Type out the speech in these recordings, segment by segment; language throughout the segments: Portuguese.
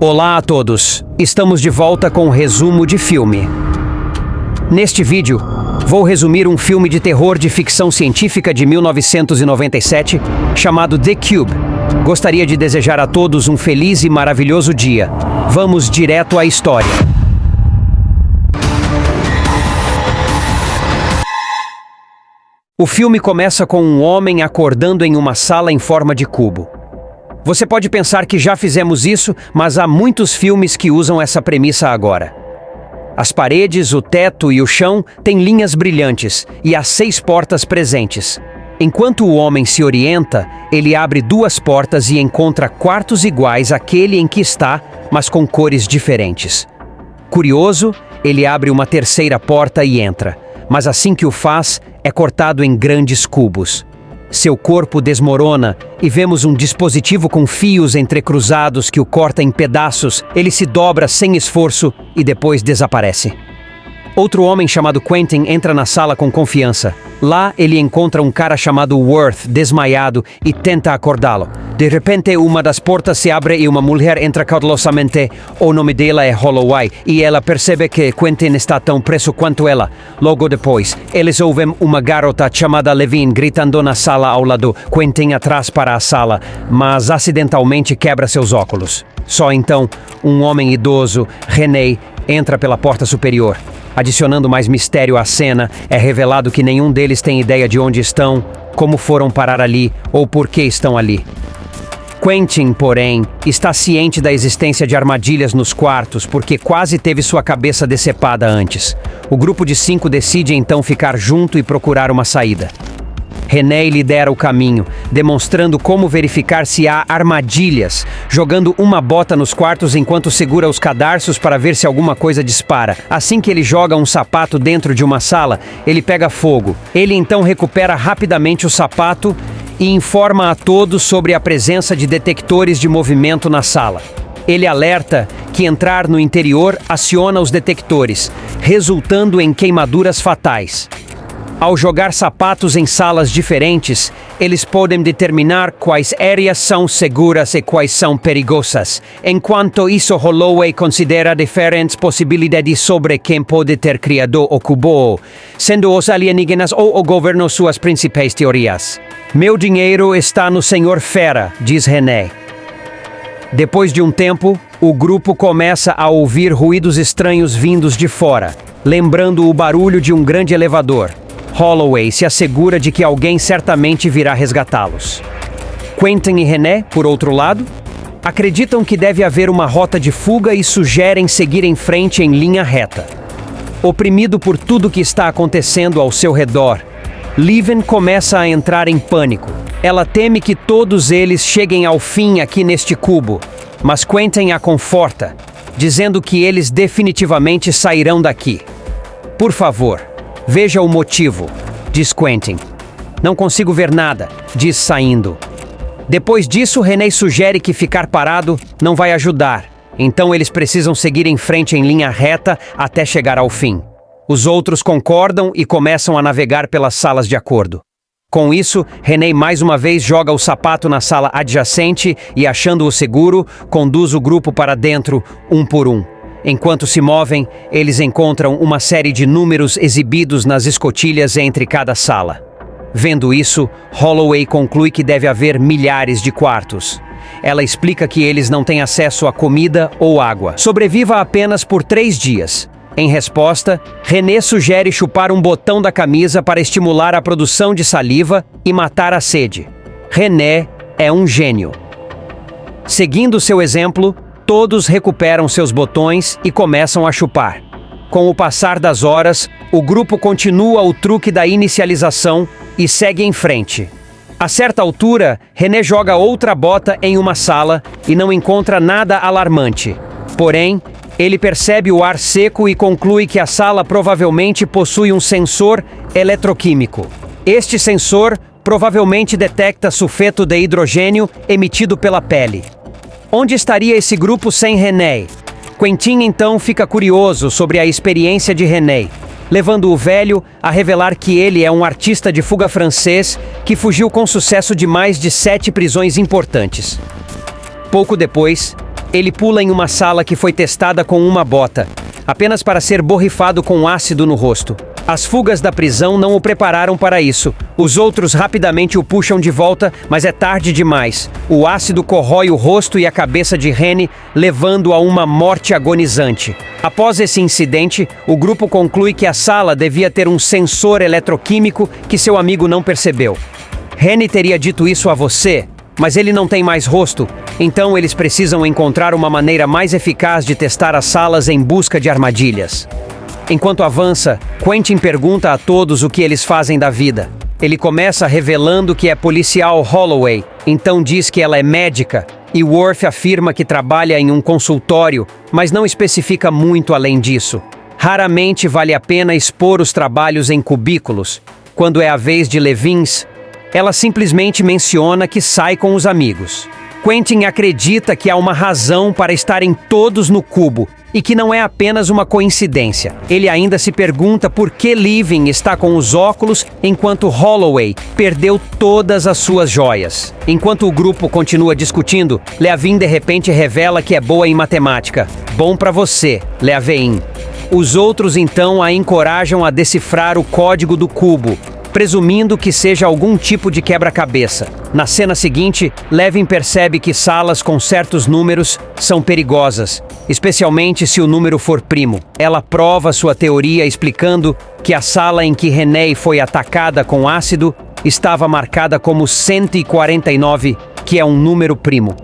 Olá a todos! Estamos de volta com um resumo de filme. Neste vídeo, vou resumir um filme de terror de ficção científica de 1997, chamado The Cube. Gostaria de desejar a todos um feliz e maravilhoso dia. Vamos direto à história. O filme começa com um homem acordando em uma sala em forma de cubo. Você pode pensar que já fizemos isso, mas há muitos filmes que usam essa premissa agora. As paredes, o teto e o chão têm linhas brilhantes e há 6 portas presentes. Enquanto o homem se orienta, ele abre 2 portas e encontra quartos iguais àquele em que está, mas com cores diferentes. Curioso, ele abre uma 3ª porta e entra, mas assim que o faz, é cortado em grandes cubos. Seu corpo desmorona e vemos um dispositivo com fios entrecruzados que o corta em pedaços. Ele se dobra sem esforço e depois desaparece. Outro homem chamado Quentin entra na sala com confiança. Lá, ele encontra um cara chamado Worth desmaiado e tenta acordá-lo. De repente, uma das portas se abre e uma mulher entra cautelosamente. O nome dela é Holloway e ela percebe que Quentin está tão preso quanto ela. Logo depois, eles ouvem uma garota chamada Levine gritando na sala ao lado. Quentin atrás para a sala, mas acidentalmente quebra seus óculos. Só então, um homem idoso, René, entra pela porta superior. Adicionando mais mistério à cena, é revelado que nenhum deles tem ideia de onde estão, como foram parar ali ou por que estão ali. Quentin, porém, está ciente da existência de armadilhas nos quartos porque quase teve sua cabeça decepada antes. O grupo de 5 decide então ficar junto e procurar uma saída. René lidera o caminho, demonstrando como verificar se há armadilhas, jogando uma bota nos quartos enquanto segura os cadarços para ver se alguma coisa dispara. Assim que ele joga um sapato dentro de uma sala, ele pega fogo. Ele então recupera rapidamente o sapato e informa a todos sobre a presença de detectores de movimento na sala. Ele alerta que entrar no interior aciona os detectores, resultando em queimaduras fatais. Ao jogar sapatos em salas diferentes, eles podem determinar quais áreas são seguras e quais são perigosas. Enquanto isso, Holloway considera diferentes possibilidades sobre quem pode ter criado o cubo, sendo os alienígenas ou o governo suas principais teorias. Meu dinheiro está no Senhor Fera, diz René. Depois de um tempo, o grupo começa a ouvir ruídos estranhos vindos de fora, lembrando o barulho de um grande elevador. Holloway se assegura de que alguém certamente virá resgatá-los. Quentin e René, por outro lado, acreditam que deve haver uma rota de fuga e sugerem seguir em frente em linha reta. Oprimido por tudo que está acontecendo ao seu redor, Levine começa a entrar em pânico. Ela teme que todos eles cheguem ao fim aqui neste cubo, mas Quentin a conforta, dizendo que eles definitivamente sairão daqui. Por favor, veja o motivo, diz Quentin. Não consigo ver nada, diz saindo. Depois disso, René sugere que ficar parado não vai ajudar, então eles precisam seguir em frente em linha reta até chegar ao fim. Os outros concordam e começam a navegar pelas salas de acordo. Com isso, René mais uma vez joga o sapato na sala adjacente e, achando-o seguro, conduz o grupo para dentro, um por um. Enquanto se movem, eles encontram uma série de números exibidos nas escotilhas entre cada sala. Vendo isso, Holloway conclui que deve haver milhares de quartos. Ela explica que eles não têm acesso a comida ou água. Sobreviva apenas por 3 dias. Em resposta, René sugere chupar um botão da camisa para estimular a produção de saliva e matar a sede. René é um gênio. Seguindo seu exemplo, todos recuperam seus botões e começam a chupar. Com o passar das horas, o grupo continua o truque da inicialização e segue em frente. A certa altura, René joga outra bota em uma sala e não encontra nada alarmante. Porém, ele percebe o ar seco e conclui que a sala provavelmente possui um sensor eletroquímico. Este sensor provavelmente detecta sulfeto de hidrogênio emitido pela pele. Onde estaria esse grupo sem René? Quentin então fica curioso sobre a experiência de René, levando o velho a revelar que ele é um artista de fuga francês que fugiu com sucesso de mais de 7 prisões importantes. Pouco depois, Ele pula em uma sala que foi testada com uma bota, apenas para ser borrifado com ácido no rosto. As fugas da prisão não o prepararam para isso. Os outros rapidamente o puxam de volta, mas é tarde demais. O ácido corrói o rosto e a cabeça de Rennie, levando a uma morte agonizante. Após esse incidente, o grupo conclui que a sala devia ter um sensor eletroquímico que seu amigo não percebeu. Rennie teria dito isso a você, mas ele não tem mais rosto, então eles precisam encontrar uma maneira mais eficaz de testar as salas em busca de armadilhas. Enquanto avança, Quentin pergunta a todos o que eles fazem da vida. Ele começa revelando que é policial Holloway, então diz que ela é médica, e Worth afirma que trabalha em um consultório, mas não especifica muito além disso. Raramente vale a pena expor os trabalhos em cubículos. Quando é a vez de Levins, ela simplesmente menciona que sai com os amigos. Quentin acredita que há uma razão para estarem todos no cubo e que não é apenas uma coincidência. Ele ainda se pergunta por que Living está com os óculos enquanto Holloway perdeu todas as suas joias. Enquanto o grupo continua discutindo, Leavin de repente revela que é boa em matemática. Bom pra você, Leavin. Os outros então a encorajam a decifrar o código do cubo, presumindo que seja algum tipo de quebra-cabeça. Na cena seguinte, Levin percebe que salas com certos números são perigosas, especialmente se o número for primo. Ela prova sua teoria explicando que a sala em que Renee foi atacada com ácido estava marcada como 149, que é um número primo.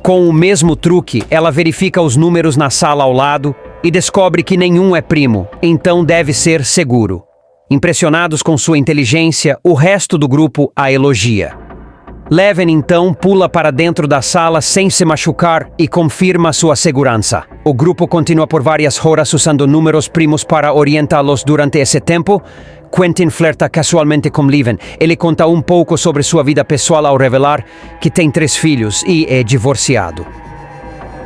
Com o mesmo truque, ela verifica os números na sala ao lado e descobre que nenhum é primo, então deve ser seguro. Impressionados com sua inteligência, o resto do grupo a elogia. Levin então pula para dentro da sala sem se machucar e confirma sua segurança. O grupo continua por várias horas usando números primos para orientá-los durante esse tempo. Quentin flerta casualmente com Levin. Ele conta um pouco sobre sua vida pessoal ao revelar que tem 3 filhos e é divorciado.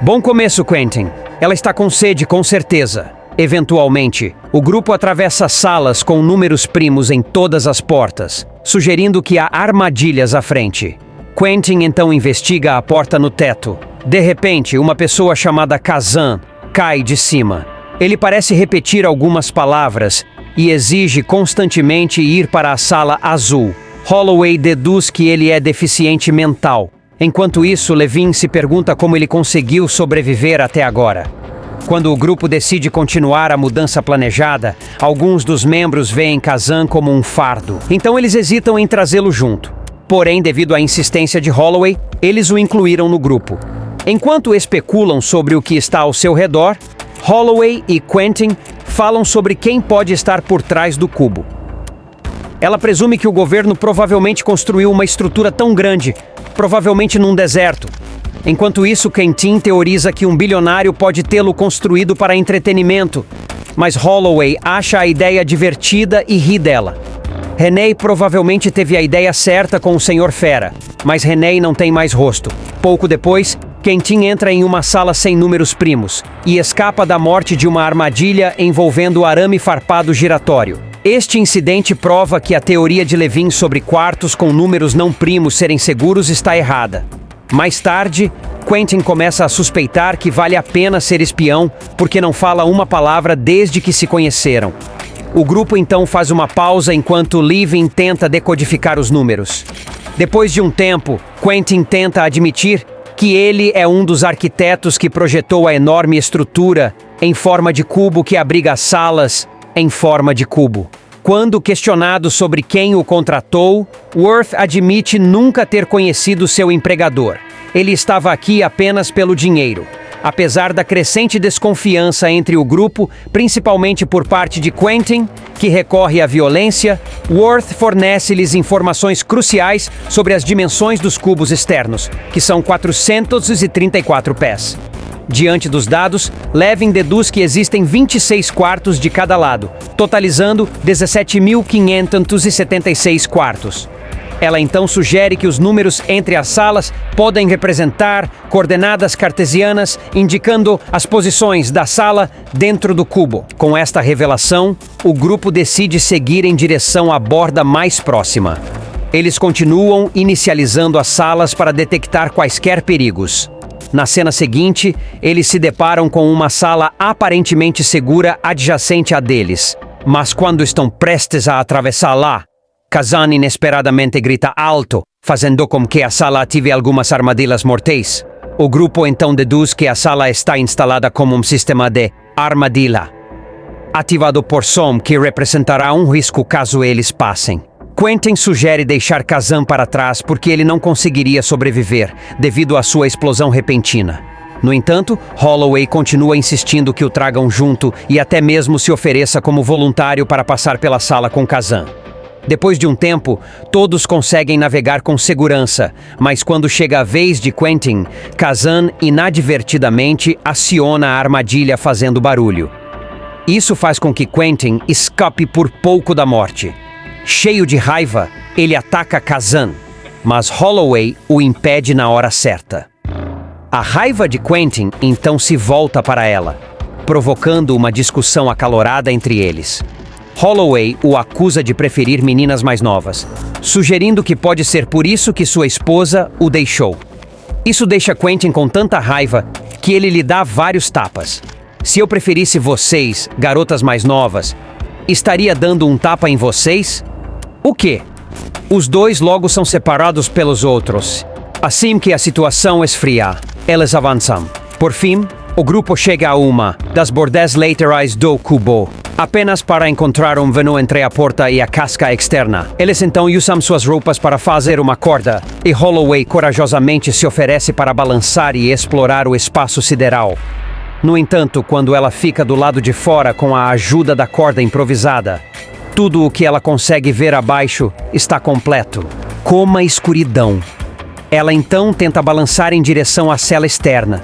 Bom começo, Quentin. Ela está com sede, com certeza. Eventualmente, o grupo atravessa salas com números primos em todas as portas, sugerindo que há armadilhas à frente. Quentin então investiga a porta no teto. De repente, uma pessoa chamada Kazan cai de cima. Ele parece repetir algumas palavras e exige constantemente ir para a sala azul. Holloway deduz que ele é deficiente mental. Enquanto isso, Levin se pergunta como ele conseguiu sobreviver até agora. Quando o grupo decide continuar a mudança planejada, alguns dos membros veem Kazan como um fardo. Então eles hesitam em trazê-lo junto. Porém, devido à insistência de Holloway, eles o incluíram no grupo. Enquanto especulam sobre o que está ao seu redor, Holloway e Quentin falam sobre quem pode estar por trás do cubo. Ela presume que o governo provavelmente construiu uma estrutura tão grande, provavelmente num deserto. Enquanto isso, Quentin teoriza que um bilionário pode tê-lo construído para entretenimento, mas Holloway acha a ideia divertida e ri dela. Renee provavelmente teve a ideia certa com o Sr. Fera, mas Renee não tem mais rosto. Pouco depois, Quentin entra em uma sala sem números primos e escapa da morte de uma armadilha envolvendo o arame farpado giratório. Este incidente prova que a teoria de Levin sobre quartos com números não primos serem seguros está errada. Mais tarde, Quentin começa a suspeitar que vale a pena ser espião porque não fala uma palavra desde que se conheceram. O grupo então faz uma pausa enquanto Levin tenta decodificar os números. Depois de um tempo, Quentin tenta admitir que ele é um dos arquitetos que projetou a enorme estrutura em forma de cubo que abriga as salas em forma de cubo. Quando questionado sobre quem o contratou, Worth admite nunca ter conhecido seu empregador. Ele estava aqui apenas pelo dinheiro. Apesar da crescente desconfiança entre o grupo, principalmente por parte de Quentin, que recorre à violência, Worth fornece-lhes informações cruciais sobre as dimensões dos cubos externos, que são 434 pés. Diante dos dados, Levin deduz que existem 26 quartos de cada lado, totalizando 17.576 quartos. Ela então sugere que os números entre as salas podem representar coordenadas cartesianas, indicando as posições da sala dentro do cubo. Com esta revelação, o grupo decide seguir em direção à borda mais próxima. Eles continuam inicializando as salas para detectar quaisquer perigos. Na cena seguinte, eles se deparam com uma sala aparentemente segura adjacente à deles. Mas quando estão prestes a atravessar lá, Kazan inesperadamente grita alto, fazendo com que a sala ative algumas armadilhas mortais. O grupo então deduz que a sala está instalada como um sistema de armadilha, ativado por som que representará um risco caso eles passem. Quentin sugere deixar Kazan para trás porque ele não conseguiria sobreviver devido à sua explosão repentina. No entanto, Holloway continua insistindo que o tragam junto e até mesmo se ofereça como voluntário para passar pela sala com Kazan. Depois de um tempo, todos conseguem navegar com segurança, mas quando chega a vez de Quentin, Kazan inadvertidamente aciona a armadilha fazendo barulho. Isso faz com que Quentin escape por pouco da morte. Cheio de raiva, ele ataca Kazan, mas Holloway o impede na hora certa. A raiva de Quentin então se volta para ela, provocando uma discussão acalorada entre eles. Holloway o acusa de preferir meninas mais novas, sugerindo que pode ser por isso que sua esposa o deixou. Isso deixa Quentin com tanta raiva que ele lhe dá vários tapas. Se eu preferisse vocês, garotas mais novas, estaria dando um tapa em vocês? O quê? Os dois logo são separados pelos outros. Assim que a situação esfria, eles avançam. Por fim, o grupo chega a uma das bordas laterais do cubo, apenas para encontrar um vão entre a porta e a casca externa. Eles então usam suas roupas para fazer uma corda, e Holloway corajosamente se oferece para balançar e explorar o espaço sideral. No entanto, quando ela fica do lado de fora com a ajuda da corda improvisada, tudo o que ela consegue ver abaixo está completo, como a escuridão. Ela então tenta balançar em direção à cela externa,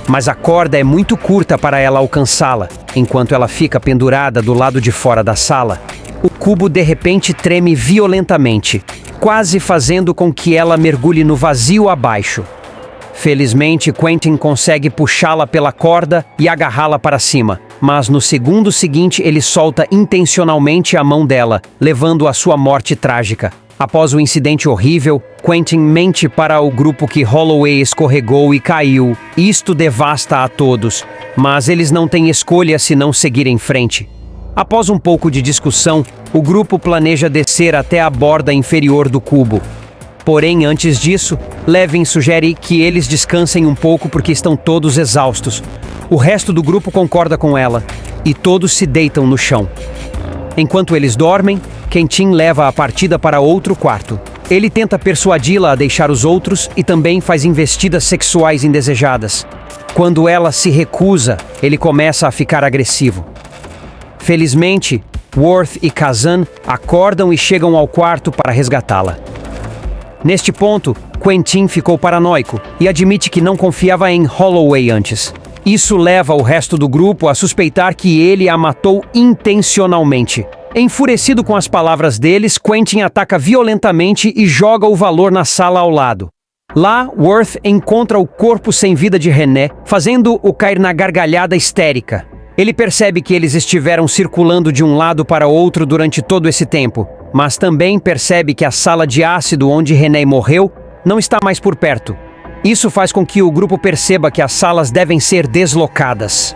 mas a corda é muito curta para ela alcançá-la. Enquanto ela fica pendurada do lado de fora da sala, o cubo de repente treme violentamente, quase fazendo com que ela mergulhe no vazio abaixo. Felizmente, Quentin consegue puxá-la pela corda e agarrá-la para cima, mas no segundo seguinte ele solta intencionalmente a mão dela, levando à sua morte trágica. Após o incidente horrível, Quentin mente para o grupo que Holloway escorregou e caiu. Isto devasta a todos, mas eles não têm escolha se não seguir em frente. Após um pouco de discussão, o grupo planeja descer até a borda inferior do cubo. Porém, antes disso, Levin sugere que eles descansem um pouco porque estão todos exaustos. O resto do grupo concorda com ela, e todos se deitam no chão. Enquanto eles dormem, Quentin leva a partida para outro quarto. Ele tenta persuadi-la a deixar os outros e também faz investidas sexuais indesejadas. Quando ela se recusa, ele começa a ficar agressivo. Felizmente, Worth e Kazan acordam e chegam ao quarto para resgatá-la. Neste ponto, Quentin ficou paranoico e admite que não confiava em Holloway antes. Isso leva o resto do grupo a suspeitar que ele a matou intencionalmente. Enfurecido com as palavras deles, Quentin ataca violentamente e joga o valor na sala ao lado. Lá, Worth encontra o corpo sem vida de René, fazendo-o cair na gargalhada histérica. Ele percebe que eles estiveram circulando de um lado para outro durante todo esse tempo, mas também percebe que a sala de ácido onde René morreu não está mais por perto. Isso faz com que o grupo perceba que as salas devem ser deslocadas.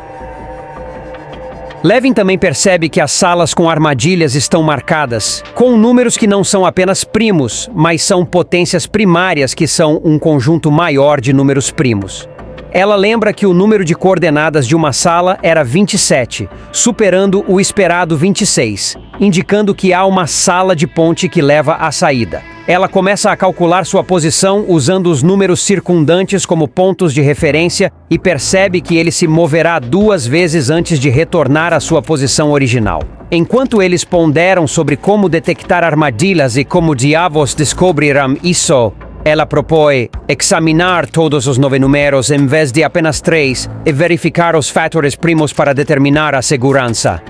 Levin também percebe que as salas com armadilhas estão marcadas, com números que não são apenas primos, mas são potências primárias que são um conjunto maior de números primos. Ela lembra que o número de coordenadas de uma sala era 27, superando o esperado 26, indicando que há uma sala de ponte que leva à saída. Ela começa a calcular sua posição usando os números circundantes como pontos de referência e percebe que ele se moverá 2 vezes antes de retornar à sua posição original. Enquanto eles ponderam sobre como detectar armadilhas e como diabos descobrirão isso, ela propõe examinar todos os 9 números em vez de apenas 3 e verificar os fatores primos para determinar a segurança.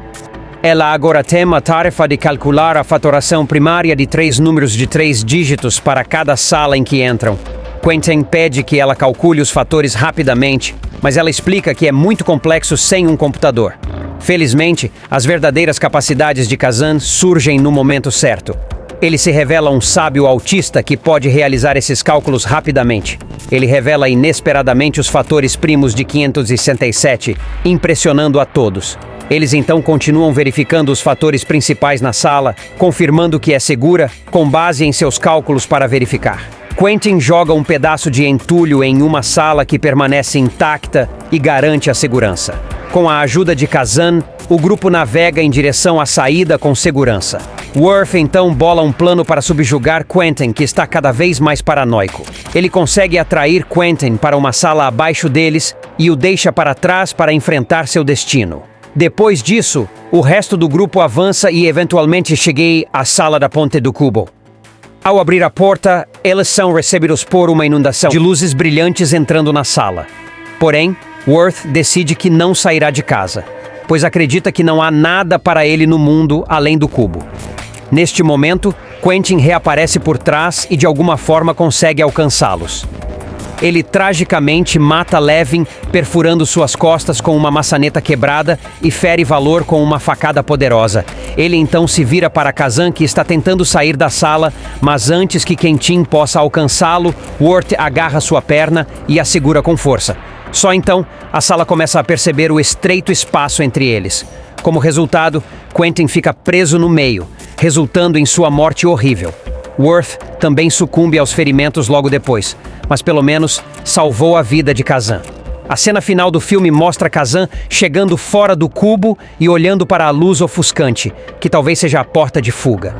Ela agora tem a tarefa de calcular a fatoração primária de 3 números de 3 dígitos para cada sala em que entram. Quentin pede que ela calcule os fatores rapidamente, mas ela explica que é muito complexo sem um computador. Felizmente, as verdadeiras capacidades de Kazan surgem no momento certo. Ele se revela um sábio autista que pode realizar esses cálculos rapidamente. Ele revela inesperadamente os fatores primos de 567, impressionando a todos. Eles então continuam verificando os fatores principais na sala, confirmando que é segura, com base em seus cálculos para verificar. Quentin joga um pedaço de entulho em uma sala que permanece intacta e garante a segurança. Com a ajuda de Kazan, o grupo navega em direção à saída com segurança. Worf então bola um plano para subjugar Quentin, que está cada vez mais paranoico. Ele consegue atrair Quentin para uma sala abaixo deles e o deixa para trás para enfrentar seu destino. Depois disso, o resto do grupo avança e eventualmente cheguei à sala da Ponte do Cubo. Ao abrir a porta, eles são recebidos por uma inundação de luzes brilhantes entrando na sala. Porém, Worf decide que não sairá de casa, pois acredita que não há nada para ele no mundo além do cubo. Neste momento, Quentin reaparece por trás e de alguma forma consegue alcançá-los. Ele tragicamente mata Levin, perfurando suas costas com uma maçaneta quebrada e fere Valor com uma facada poderosa. Ele então se vira para Kazan, que está tentando sair da sala, mas antes que Quentin possa alcançá-lo, Worf agarra sua perna e a segura com força. Só então, a sala começa a perceber o estreito espaço entre eles. Como resultado, Quentin fica preso no meio, resultando em sua morte horrível. Worf também sucumbe aos ferimentos logo depois, mas pelo menos salvou a vida de Kazan. A cena final do filme mostra Kazan chegando fora do cubo e olhando para a luz ofuscante, que talvez seja a porta de fuga.